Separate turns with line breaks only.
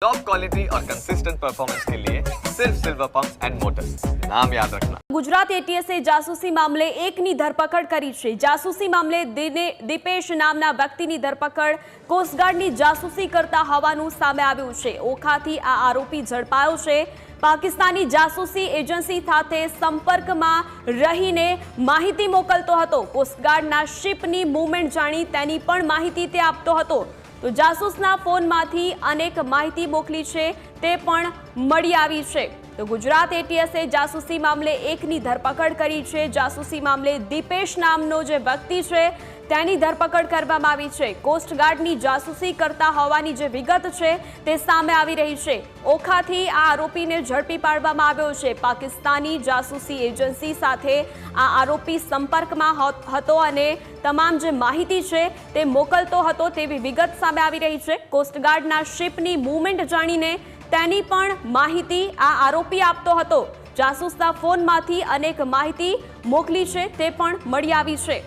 Top quality और consistent performance के लिए सिर्फ सिल्वर पंप्स एंड मोटर्स, नाम याद रखना।
गुजरात एटीएसे जासूसी मामले एकनी धरपकड़ करी છે। જાસૂસી મામલે દીપેશ નામના વ્યક્તિની ધરપકડ કોસ્ટગાર્ડની જાસૂસી કરતા હોવાનું સામે આવ્યું છે। ઓખાથી આ આરોપી ઝડપાયો છે। પાકિસ્તાની જાસૂસી એજન્સી સાથે સંપર્કમાં રહીને માહિતી મોકલતો હતો। કોસ્ટગાર્ડના શિપની મૂવમેન્ટ જાણી તેની પણ માહિતી તે આપતો હતો। તો જાસૂસના ફોનમાંથી અનેક માહિતી મોકલી છે તે પણ મળી આવી છે। તો ગુજરાત એટીએસે જાસૂસી મામલે એકની ધરપકડ કરી છે। જાસૂસી મામલે દીપેશ નામનો જે વ્યક્તિ છે તેની ધરપકડ કરવામાં આવી છે। કોસ્ટગાર્ડની જાસૂસી કરતા હોવાની જે વિગત છે તે સામે આવી રહી છે। ઓખાથી આ આરોપીને ઝડપી પાડવામાં આવ્યો છે। પાકિસ્તાની જાસૂસી એજન્સી સાથે આ આરોપી સંપર્કમાં હતો અને તમામ જે માહિતી છે તે મોકલતો હતો તેવી વિગત સામે આવી રહી છે। કોસ્ટગાર્ડના શિપની મૂવમેન્ટ જાણીને તેની પણ માહિતી આ આરોપી આપતો હતો। જાસૂસના ફોનમાંથી અનેક માહિતી મોકલી છે તે પણ મળી આવી છે।